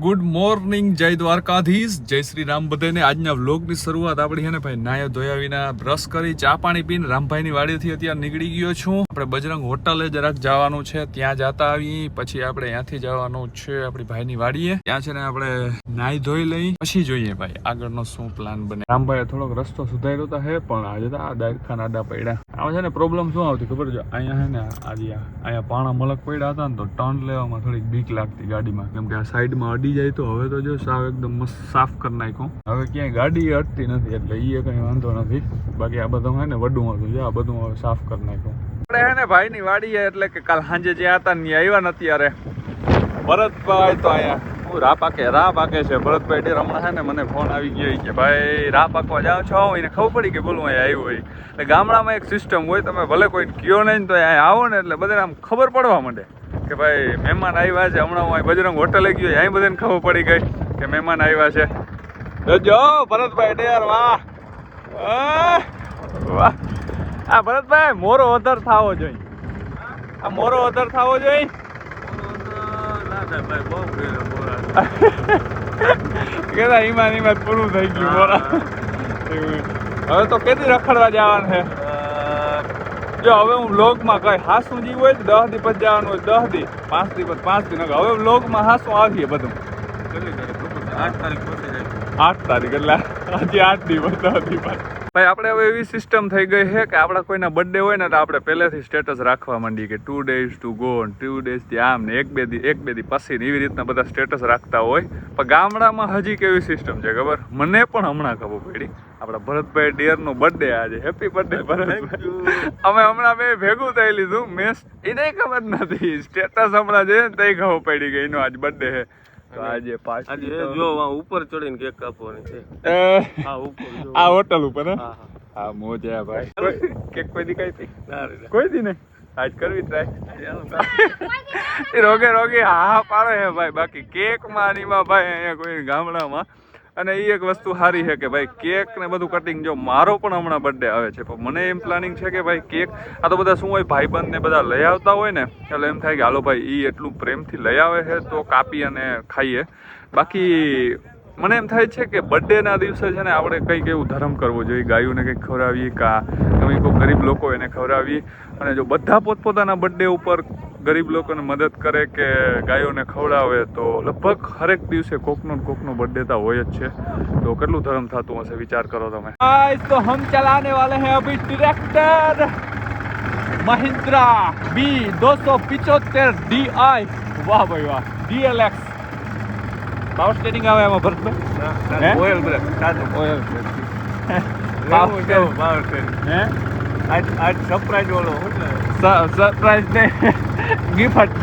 Good morning, જય દ્વારકાધીશ, જય શ્રી રામ બધાને. આજના વ્લોગની શરૂઆત આપણી છે ને ભાઈ નાયા ધોયા વિના બ્રશ કરી ચા પાણી પીને રામભાઈની વાડીથી અત્યારે નીકળી ગયો છું. આપણે બજરંગ હોટલે જરાક જવાનું છે, ત્યાં જતા આવી પછી આપણે ત્યાંથી જવાનું છે આપણી ભાઈની વાડીએ. ત્યાં છે ને આપણે નાઈ ધોઈ લઈ પછી જોઈએ ભાઈ આગળનો શું પ્લાન બને. રામભાઈએ થોડોક રસ્તો સુધાર્યો તો હે, પણ આજે તો આ દાયખાના આડા પડ્યા. આમાં છે ને પ્રોબ્લેમ શું આવતી ખબર છે, અહીંયા છે ને આજે અહીંયા પાણા મલક પડ્યા હતા ને તો ટર્ન લેવામાં થોડીક બીક લાગતી ગાડીમાં, કેમ કે આ સાઈડમાં અડી જાય તો હવે તો જો સાવ એકદમ મસ્ત સાફ કરી નાખ્યું. હવે ક્યાંય ગાડી અડતી નથી એટલે એ કઈ વાંધો નથી. બાકી આ બધું હે ને વડું હતું છે, આ બધું હવે સાફ કરી નાખ્યું. આપણે હે ને ભાઈની વાડી એટલે કે કાલ સાંજે જ્યાં હતા ને આવ્યા ને અત્યારે ભરતભાઈ તો અહીંયા રા પાકે છે. ભરતભાઈ ડેર હમણાં છે ને મને ફોન આવી ગયો કે ભાઈ રા પાકવા જાઓ છો. એને ખબર પડી કે બોલું અહીંયા આવ્યું હોય એટલે ગામડામાં એક સિસ્ટમ હોય, તમે ભલે કોઈ કયો નહીં તો અહીંયા આવો ને એટલે બધાને આમ ખબર પડવા માંડે કે ભાઈ મહેમાન આવ્યા છે. હમણાં હું બજરંગ હોટલે ગયો, અહીં બધાને ખબર પડી ગઈ કે મહેમાન આવ્યા છે. જો ભરતભાઈ ડેર, વાહ વાહ. આ ભરતભાઈ મોરો અધર થવો જોઈએ, આ મોરો અધર થવો જોઈએ. કેતા ઈમાન પૂરું થઈ ગયું મોરા. હવે તો કેદી રખડવા જવાનું છે. જો હવે હું વ્લોગમાં કઈ હાસું જીવ હોય 10 દી પછી જવાનું હોય, 10 દી 5 દી પછી 5 દી. હવે વ્લોગમાં હાસું આવીએ બધું. 8 તારીખ એટલે હજી 8 દી 10 દી પછી. ભાઈ આપણે હવે એવી સિસ્ટમ થઈ ગઈ છે કે આપણા કોઈના બર્થડે હોય ને તો આપણે પહેલેથી સ્ટેટસ રાખવા માંડીએ કે 2 days to go, 2 days થી આમ ને 1-2 દી પછી એવી રીતના બધા સ્ટેટસ રાખતા હોય. પણ ગામડામાં હજી કેવી સિસ્ટમ છે ખબર, મને પણ હમણાં ખબર પડી. આપણા ભરતભાઈ ડેરનો બર્થડે આજે. Happy birthday Bharatbhai. અમે હમણાં બે ભેગું થઈ લીધું. મેં એને ખબર નથી, સ્ટેટસ હમણાં છે તે ખબર પડી ગઈ એનો આજ બર્થડે છે. તો આજે પાછી જો ઉપર ચડીને કેક કાપવાની છે. આ હોટલ ઉપર હે. હા મોજા ભાઈ. કેક કોઈ દી કઈ હતી? કોઈ દી નહીં. આજ કરવી ટ્રાય. રોગે હા પાડે હે ભાઈ. બાકી કેક માં નીમાં ભાઈ અહીંયા કોઈ ગામડામાં. અને એ એક વસ્તુ સારી છે કે ભાઈ કેક ને બધું કટિંગ. જો મારો પણ હમણાં બર્થડે આવે છે, પણ મને એમ પ્લાનિંગ છે કે ભાઈ કેક આ તો બધા શું હોય ભાઈબંધ ને બધા લઈ આવતા હોય ને એટલે એમ થાય કે હાલો ભાઈ એ એટલું પ્રેમથી લઈ આવે છે તો કાપી અને ખાઈએ. બાકી મને એમ થાય છે કે બર્થડેના દિવસે છે ને આપણે કંઈક એવું ધર્મ કરવો જોઈએ, ગાયોને કંઈક ખવડાવીએ કા તમે કોઈ ગરીબ લોકો એને ખવડાવીએ. અને જો બધા પોતપોતાના બર્થડે ઉપર ગરીબ લોકોને મદદ કરે કે ગાયોને ખવડાવે તો લગભગ હરેક દિવસે કોકનો બર્થડે તો હોય જ છે. તો કેટલું ધર્મ થતું હશે વિચાર કરો તમે. તો હમ ચલાને વાલે હૈ અભી ટ્રેક્ટર મહિન્દ્રા B275 DI. વાહ ભાઈ વાહ. DLX પાવર સ્ટેરિંગ આવે એમાં ભરતભાઈ? ઓઇલ બ્રેક સાદું ઓઇલ બ્રેક. પાવર સ્ટેરિંગ હે આજ સરપ્રાઈઝ ઓલો સરપ્રાઈઝ ને ગિફ્ટ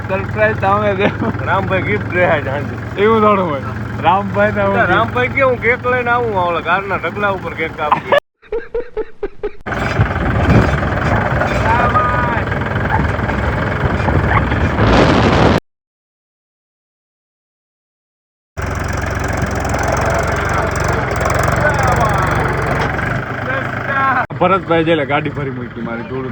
સરપ્રાઈઝ તમે દે. રામભાઈ ગિફ્ટ રહે છે એવું થોડું હોય. રામભાઈ કે હું કેક લઈને આવું ઓલા ગારના ઢગલા ઉપર કેક કાપી. ભરતભાઈ જેલે ગાડી ભરી મૂકી મારી ધૂળ.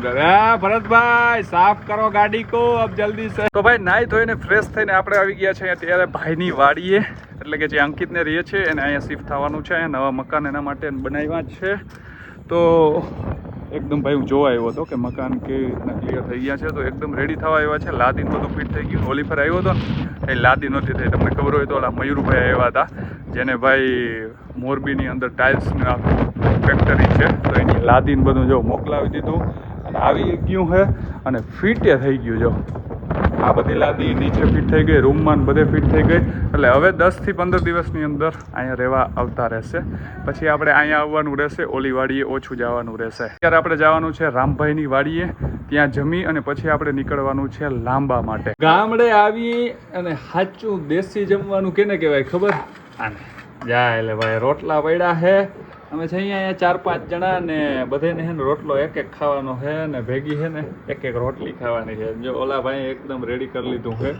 ભરતભાઈ સાફ કરો ગાડી કો અબ જલ્દી સે. તો ભાઈ નાઈ ધોઈને ફ્રેશ થઈને આપણે આવી ગયા છે અત્યારે ભાઈની વાડીએ, એટલે કે જે અંકિતને રહે છે એને અહીંયા શિફ્ટ થવાનું છે. નવા મકાન એના માટે બનાવ્યા છે. તો એકદમ ભાઈ હું જોવા આવ્યો હતો કે મકાન કેવી રીતના ક્લિયર થઈ ગયા છે. તો એકદમ રેડી થવા આવ્યા છે. લાદીન બધું ફિટ થઈ ગયું. ઓલી પર આવ્યો હતો ને એ લાદી નહોતી થઈ. તમને ખબર હોય તો ઓલા મયુરભાઈ આવ્યા હતા જેને ભાઈ મોરબીની અંદર ટાઇલ્સની ફેક્ટરી છે તો એની લાદીને બધું જો મોકલાવી દીધું અને આવી ગયું છે અને ફિટે થઈ ગયું. જો આ બધી લાદી નીચે ફિટ થઈ ગઈ, રૂમમાં બધે ફિટ થઈ ગઈ. એટલે હવે 10 થી 15 દિવસની અંદર અહીંયા રહેવા આવતા રહેશે. પછી આપણે અહીંયા આવવાનું રહેશે, ઓલી વાડીએ ઓછું જવાનું રહેશે. અત્યારે આપણે જવાનું છે રામભાઈની વાડીએ, ત્યાં જમી અને પછી આપણે નીકળવાનું છે લાંબા માટે. ગામડે આવી અને સાચું દેશી જમવાનું કેને કહેવાય ખબર? આને જાય એટલે ભાઈ રોટલા પડ્યા છે. અમે છે અહીંયા 4-5 જણા ને બધાને છે ને રોટલો એક ખાવાનો છે ને ભેગી છે ને એક રોટલી ખાવાની છે. જો ઓલા ભાઈ એકદમ રેડી કરી લીધું છે.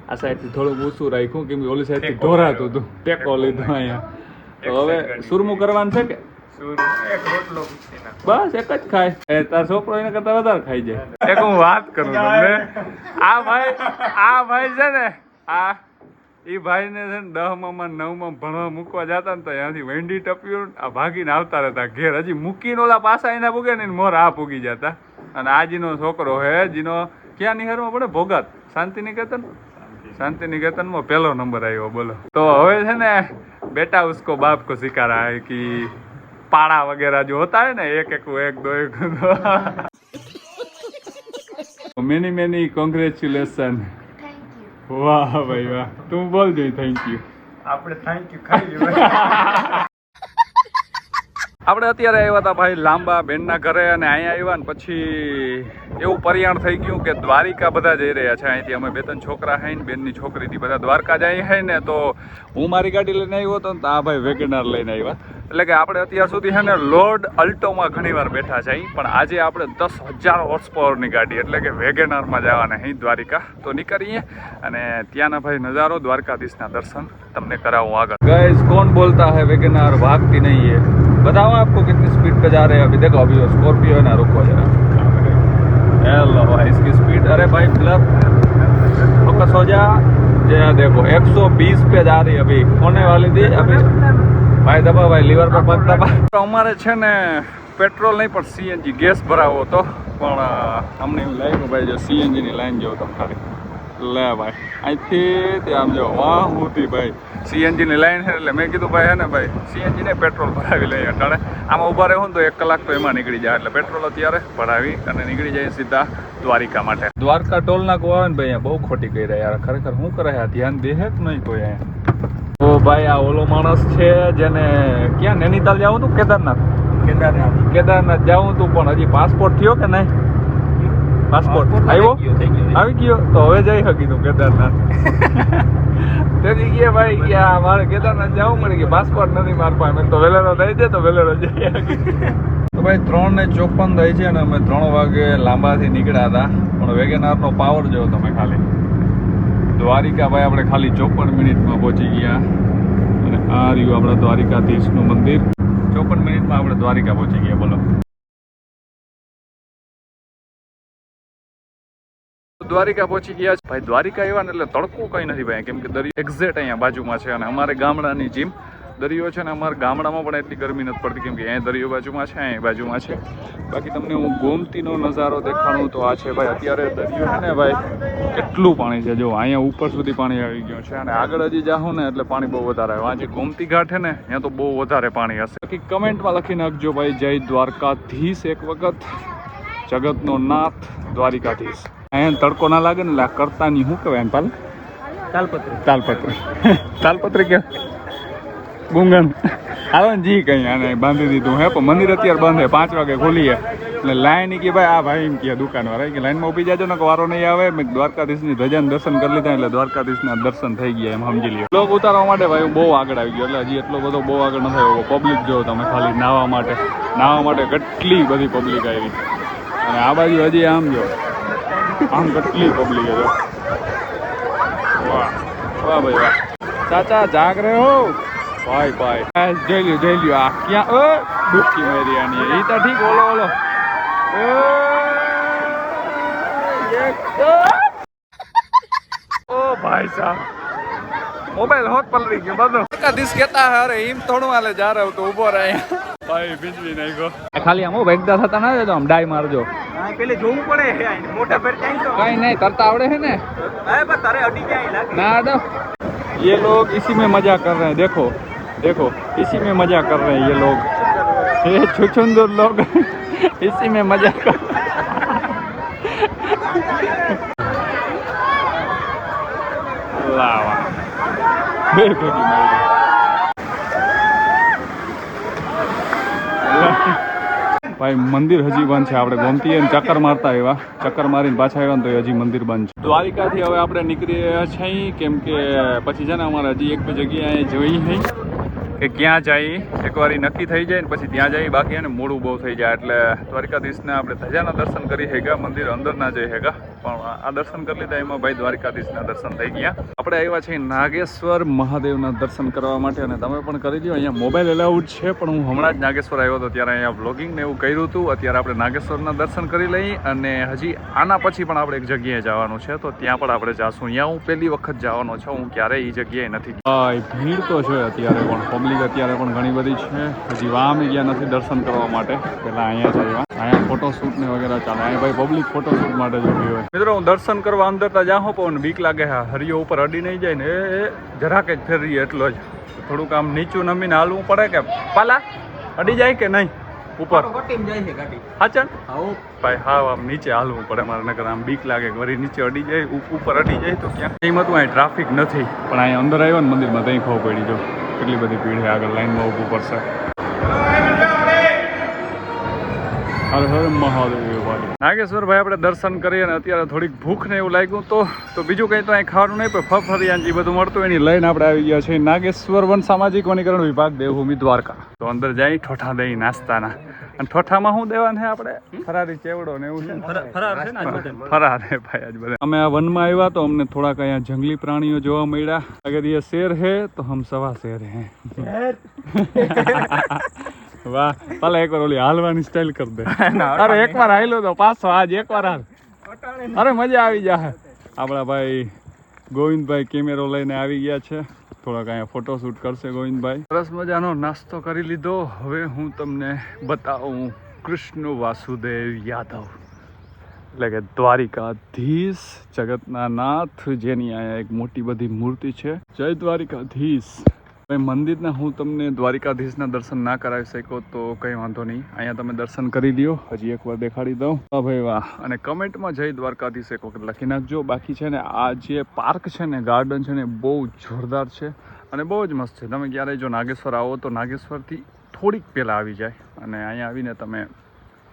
આ સાઈડથી થોડુંક ઊંચું રાખ્યું કેમ કે ઓલી સાઈડથી ઢોરાતું હતું, ટેકો લીધો અહીંયા. તો હવે સુરમું કરવાનું છે કે બસ એક જ ખાય. તાર છોકરો એના કરતા વધારે ખાઈ જાય. એક હું વાત કરું તમને, આ ભાઈ છે ને આ એ ભાઈને છે ને 10માં 9માં ભણવા મૂકવા જતા ને તો ત્યાંથી વેંડી ટપ્યું આ ભાગીને આવતા રહેતા ઘેર હજી મૂકીને ઓલા પાછા એના પૂગે ને મોર આ પૂગી જતા અને આજીનો છોકરો હે જીનો ક્યાં નિહારમાં પડે ભોગાત શાંતિ નિકેતનમાં પહેલો નંબર આવ્યો બોલો. તો હવે છે ને બેટા ઉસકો બાપ કો સિખા રહા હૈ कि पाड़ा वगैरह जो होता है ना एक दो मेनी मेनी कॉन्ग्रेचुलेशन. वाह भाई वाह તું બોલ દે થેન્ક યુ. આપણે થેન્ક યુ ખાઈ લીધું. આપણે અત્યારે આવ્યા હતા ભાઈ લાંબા બેનના ઘરે અને અહીંયા આવ્યા ને પછી એવું પરિયાણ થઈ ગયું કે દ્વારિકા બધા જઈ રહ્યા છે. અહીંથી અમે 2-3 છોકરા હૈ ને બેનની છોકરીથી બધા દ્વારકા જાય હૈ ને તો હું મારી ગાડી લઈને આવ્યો હતો ને તો આ ભાઈ વેગેનાર લઈને આવ્યા. એટલે કે આપણે અત્યાર સુધી છે ને લોર્ડ અલ્ટોમાં ઘણીવાર બેઠા છે પણ આજે આપણે 10,000 હોર્સ પાવરની ગાડી એટલે કે વેગેનારમાં જવાના અહીં દ્વારિકા. તો નીકળીએ અને ત્યાંના ભાઈ નજારો દ્વારકાધીશના દર્શન તમને કરાવું આગળ. गाइस कौन बोलता है वेगेनार भागती नहीं है बताओ आपको कितनी स्पीड पे जा रहे हैं अभी. देखो अभी स्कॉर्पियो है ना रुको जरा. हेलो भाई इसकी स्पीड अरे भाई ब्लर फोकस हो जा. ये देखो 120 पे जा रही अभी होने वाली थी अभी. ભાઈ દબા ભાઈ લીવર પર પગ દબા. અમારે છે ને પેટ્રોલ નહીં પણ સીએનજી ગેસ ભરાવો હતો પણ અમને એવું લાગ્યું ભાઈ જો સીએનજીની લાઈન જેવો તમે ખાલી લે ભાઈ અહીંથી તે આમ જો વાહ હોતી ભાઈ સીએનજીની લાઈન છે એટલે મેં કીધું ભાઈ હે ને ભાઈ સીએનજીને પેટ્રોલ ભરાવી લઈએ અટાણે આમાં ઊભા રહેવું તો 1 કલાક તો એમાં નીકળી જાય એટલે પેટ્રોલ અત્યારે ભરાવી અને નીકળી જાય સીધા દ્વારિકા માટે. દ્વારકા ટોલ નાકું આવે ને ભાઈ અહીંયા બહુ ખોટી ગઈ રહ્યા યાર ખરેખર શું કરે ધ્યાન દે કે નહીં કોઈ અહીંયા. તો ભાઈ આ ઓલો માણસ છે જેને ક્યાં નૈનીતાલ જવું હતું કેદારનાથ જવું હતું પણ હજી પાસપોર્ટ થયો કે નહીં. પાસપોર્ટ આવ્યો આવી ગયો તો હવે જઈ શકી તું કેદારનાથ. તેથી કે ભાઈ કે મારે કેદારનાથ જવું પડે કે પાસપોર્ટ નથી માર પાસે તો વેલેરો થઈ જાય તો વેલેરો જઈ શકી. તો ભાઈ 3:54 થઈ છે અને અમે 3 વાગે લાંબાથી નીકળ્યા હતા પણ વેગેનારનો પાવર જોવો તમે ખાલી. દ્વારિકા ભાઈ આપણે ખાલી 54 મિનિટમાં પહોંચી ગયા અને આ રહ્યું આપણા દ્વારિકાધીશનું મંદિર. 54 મિનિટમાં આપણે દ્વારિકા પહોંચી ગયા બોલો. દ્વારિકા પહોંચી ગયા છે ભાઈ. દ્વારિકા આવ્યા ને એટલે તડકો કંઈ નથી ભાઈ કેમ કે દરિયો એક્ઝેક્ટ અહીંયા બાજુમાં છે અને અમારે ગામડાની જેમ દરિયો છે ને અમારા ગામડામાં પણ એટલી ગરમી નથી પડતી કેમ કે અહીંયા દરિયો બાજુમાં છે અહીંયા બાજુમાં છે. બાકી તમને હું ગોમતીનો નજારો દેખાડું તો આ છે ભાઈ અત્યારે દરિયો છે ને ભાઈ કેટલું પાણી છે જો અહીંયા ઉપર સુધી પાણી આવી ગયું છે અને આગળ હજી જાઉં ને એટલે પાણી બહુ વધારે આવે. આ જે ગોમતી ઘાટ છે ને ત્યાં તો બહુ વધારે પાણી હશે. બાકી કમેન્ટમાં લખી નાખજો ભાઈ જય દ્વારકાધીશ એક વખત. જગતનો નાથ દ્વારિકાધીશ. અહીંયા તડકો ના લાગે ને એટલે આ કરતાની શું કહેવાય પાલ તાલપત્રી કે ગુંગન આવે ને જી કઈ આને બાંધી દીધું હે પણ મંદિર અત્યારે બંધ હે 5 વાગે ખોલીએ એટલે લાઈન કે ભાઈ આ ભાઈ એમ કે દુકાનવાળા કે લાઈનમાં ઊભી જાજો ને વારો નહીં આવે. મેં દ્વારકાધીશની ધજાનું દર્શન કરી લીધા એટલે દ્વારકાધીશના દર્શન થઈ ગયા એમ સમજી લ્યો. લોક ઉતારવા માટે ભાઈ હું બહુ આગળ આવી ગયો એટલે હજી એટલો બધો બહુ આગળ નથી આવ્યો. પબ્લિક જો તમે ખાલી નાહવા માટે કેટલી બધી પબ્લિક આવી અને આ બાજુ હજી આમ જો આમ કેટલી પબ્લિક છે. વાહ વાહ ભાઈ વાહ. ચાચા જાગ રહે હો ભાઈ જોઈ લ્યો આ ક્યાં ડૂબકી મારી આની એ તો ઠીક ઓલો ओ भाई साहब मोबाइल होत पलरी गयो बदो का दिस कहता है अरे ઈમ થોડું હાલે જા રહ્યો તો ઊભો રહે ભાઈ બીજવી નહીં ગો ખાલી આમ વેગદા થતા ના તો આમ ડાઈ મારજો. હા પેલે જોવું પડે મોટા પર કાઈ તો કાઈ નહીં તરતા આવડે છે ને અરે બસ તારે અડી જાય લાગે ના અડો. ये लोग इसी में मजा कर रहे हैं देखो इसी में मजा कर रहे हैं ये लोग ये छुछुंदर लोग इसी में मजा कर लावा ભાઈ મંદિર હજી બંધ છે. આપણે ગોમતી અને ચક્કર મારતા આવ્યા ચક્કર મારીને પાછા આવ્યા ને તો હજી મંદિર બંધ છે. દ્વારિકાથી હવે આપણે નીકળી રહ્યા છીએ કેમ કે પછી છે ને અમારે હજી એક બે જગ્યાએ જોઈ નહીં કે ક્યાં જઈએ એકવાર નક્કી થઈ જાય ને પછી ત્યાં જઈએ. બાકી એને મોડું બહુ થઈ જાય એટલે દ્વારિકાધીશને આપણે ધજાના દર્શન કરી હેગા મંદિર અંદર ના જઈ હેગા પણ આ દર્શન કરી લીધા એમાં ભાઈ દ્વારિકાધીશના દર્શન થઈ ગયા. આપણે આવ્યા છીએ નાગેશ્વર મહાદેવના દર્શન કરવા માટે અને તમે પણ કરી દો. અહીંયા મોબાઈલ એલાઉડ છે પણ હું હમણાં જ નાગેશ્વર આવ્યો હતો ત્યારે અહીંયા બ્લોગિંગ ને એવું કર્યું હતું. અત્યારે આપણે નાગેશ્વરના દર્શન કરી લઈ અને હજી આના પછી પણ આપણે એક જગ્યાએ જવાનું છે તો ત્યાં પણ આપણે જાશું. અહીંયા હું પહેલી વખત જવાનો છું, હું ક્યારેય એ જગ્યાએ નથી. ભીડ તો છે અત્યારે પણ, પબ્લિક અત્યારે પણ ઘણી બધી છે. હજી વામ ગયા નથી દર્શન કરવા માટે, પહેલાં અહીંયા જ આવ્યા. અહીંયા ફોટોશૂટ ને વગેરે ચાલે. અહીંયા ભાઈ પબ્લિક ફોટોશૂટ માટે જ ઉભી હોય. મિત્રો હું દર્શન કરવા અંદર તો જાઉં પણ બીક લાગે. હા, હરિયો ઉપર અડી નહીં જાય ને એ જરાક જ ફેરીએ એટલો જ. થોડુંક આમ નીચું નમીને હાલવું પડે કે પાલા અડી જાય કે નહીં ઉપર હાચન ભાઈ. હા, આમ નીચે હાલવું પડે મારે, નકર આમ બીક લાગે કે વળી નીચે અડી જાય, ઉપર અડી જાય તો ક્યાં એમ હતું. અહીં ટ્રાફિક નથી પણ અહીંયા અંદર આવ્યો ને મંદિરમાં ત્યાં ખબર પડી જો કેટલી બધી ભીડ છે. આગળ લાઈનમાં ઊભું પડશે. હર હર મહાદેવ ભાઈ. નાગેશ્વર ભાઈ આપણે દર્શન કરીએ અને અત્યારે થોડીક ભૂખ ને એવું લાગ્યું તો બીજું કંઈ તો અહીં ખાવાનું નહીં પણ ફફરિયાંજી બધું મળતું એની લઈને આપણે આવી ગયા છીએ નાગેશ્વર વન સામાજિક વનીકરણ વિભાગ દેવભૂમિ દ્વારકા. તો અંદર જઈ ઠોઠા દઈ નાસ્તાના. અને ઠોઠામાં શું દેવાનું છે આપણે? ફરારી ચેવડો ને એવું છે. ફરાર હે ભાઈ આજ બધા. અમે આ વનમાં આવ્યા તો અમને થોડાક અહીંયા જંગલી પ્રાણીઓ જોવા મળ્યા. અગર ये शेर है तो हम सवा शेर हैं. વાહ, ભલે એકવાર ઓલી હાલવાની સ્ટાઇલ કરી દે. અરે એકવાર હાલ્યો તો પાછો આજ એકવાર હાલ. અરે મજા આવી જાય. આપણા ભાઈ ગોવિંદભાઈ કેમેરો લઈને આવી ગયા છે. થોડાક અહીંયા ફોટોશૂટ કરશે ગોવિંદભાઈ. સરસ મજાનો નાસ્તો કરી લીધો. હવે હું તમને બતાવું કૃષ્ણ વાસુદેવ યાદવ એટલે કે દ્વારિકાધીશ જગતના નાથ, જેની અહીંયા એક મોટી બધી મૂર્તિ છે. જય દ્વારિકાધીશ. ભાઈ મંદિરના હું તમને દ્વારિકાધીશના દર્શન ના કરાવી શક્યો તો કંઈ વાંધો નહીં, અહીંયા તમે દર્શન કરી લ્યો. હજી એકવાર દેખાડી દઉં. વાહ ભાઈ વાહ. અને કમેન્ટમાં જય દ્વારકાધીશ એક વખત લખી નાખજો. બાકી છે ને આ જે પાર્ક છે ને, ગાર્ડન છે ને, બહુ જોરદાર છે અને બહુ જ મસ્ત છે. તમે ક્યારેય જો નાગેશ્વર આવો તો નાગેશ્વરથી થોડીક પહેલાં આવી જાય અને અહીંયા આવીને તમે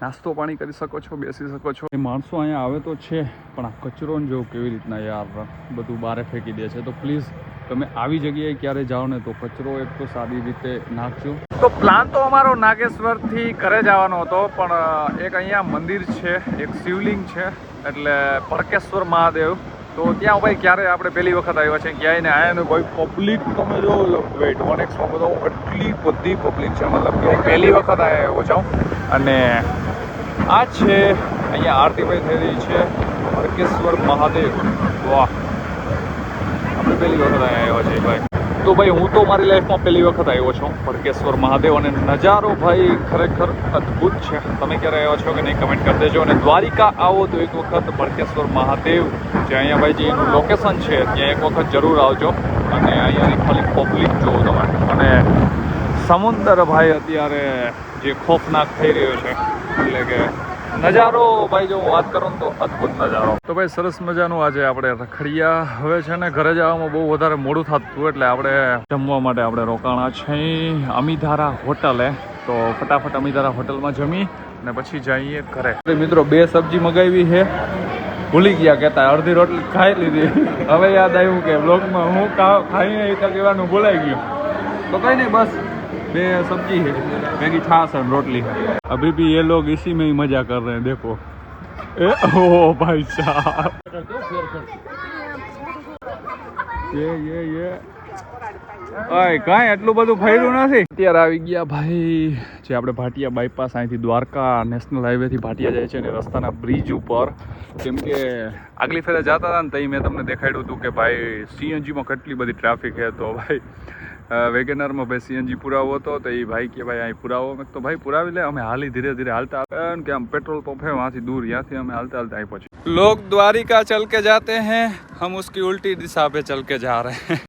નાસ્તો પાણી કરી શકો છો, બેસી શકો છો. એ માણસો અહીંયા આવે તો છે પણ આ કચરો જો કેવી રીતના યાર બધું બહાર ફેંકી દે છે. તો પ્લીઝ તમે આવી જગ્યાએ ક્યારે જાઓ ને તો કચરો એક તો સારી રીતે નાખજો. તો પ્લાન તો અમારો નાગેશ્વરથી ઘરે જવાનો હતો પણ એક અહીંયા મંદિર છે, એક શિવલિંગ છે એટલે ભડકેશ્વર મહાદેવ. તો ત્યાં ભાઈ ક્યારે આપણે પહેલી વખત આવ્યા છે ક્યાંય ને આયા ભાઈ પબ્લિક તમે જો વેટ 1xમાં બધો એટલી બધી પબ્લિક છે. મતલબ કે પહેલી વખત આવ્યો છું અને આ છે અહીંયા આરતી ભાઈ થઈ રહી છે ભડકેશ્વર મહાદેવ. વાહ, આપણે પહેલી વખત આવ્યા છે ભાઈ. તો ભાઈ હું તો મારી લાઈફમાં પહેલી વખત આવ્યો છું ભડકેશ્વર મહાદેવ અને નજારો ભાઈ ખરેખર અદ્ભુત છે. તમે ક્યારે આવ્યા છો કે નહીં કમેન્ટ કરી દેજો. અને દ્વારિકા આવો તો એક વખત ભડકેશ્વર મહાદેવ જે અહીંયા ભાઈ જે એનું લોકેશન છે ત્યાં એક વખત જરૂર આવજો. અને અહીંયાની ખાલી પબ્લિક જુઓ તમે. અને સમુદ્ર ભાઈ અત્યારે જે ખોફનાક થઈ રહ્યો છે એટલે કે નજારો ભાઈ જો વાત કરું તો અદ્ભુત નજારો. તો ભાઈ સરસ મજાનું આજે આપણે રખડિયા. હવે છે ને ઘરે જવામાં બહુ વધારે મોડું થતું એટલે આપણે જમવા માટે આપણે રોકાણા છે અમીધારા હોટલે. તો ફટાફટ અમીધારા હોટલમાં જમી અને પછી જઈએ ઘરે. મિત્રો 2 સબ્જી મગાવી છે, ભૂલી ગયા કહેતા. અડધી રોટલી ખાઈ લીધી. હવે યાદ આવ્યું કે બ્લોગમાં હું ખાઈને એ કહેવાનું ભૂલાઈ ગયું. તો કંઈ નહીં, બસ 2 सब्जी है, मैगी छाछ और रोटली है. अभी भी ये लोग इसी में ही मजा कर रहे हैं. देखो ओ भाई साहब ये કાંઈ એટલું બધું ફર્યું નથી. અત્યારે આવી ગયા ભાઈ જે આપણે ભાટિયા બાયપાસ અહીંથી દ્વારકા નેશનલ હાઈવેથી ભાટિયા જાય છે ને રસ્તાના બ્રિજ ઉપર. કેમ કે આગલી ફેરે જતા હતા ને ત્યાં મેં તમને દેખાડ્યું હતું કે ભાઈ સીએનજીમાં કેટલી બધી ટ્રાફિક છે. તો ભાઈ વેગેનરમાં ભાઈ સીએનજી પુરાવો હતો તો એ ભાઈ કે ભાઈ અહીં પુરાવો. મેં તો ભાઈ પુરાવી લે. અમે હાલી ધીરે ધીરે હાલતા કે આમ પેટ્રોલ પંપ है वहाँ से दूर, यहाँ से हमें हालते हालते અહીં पहुँचे. लोग द्वारिका चल के जाते हैं, हम उसकी उल्टी दिशा पे चल के जा रहे हैं.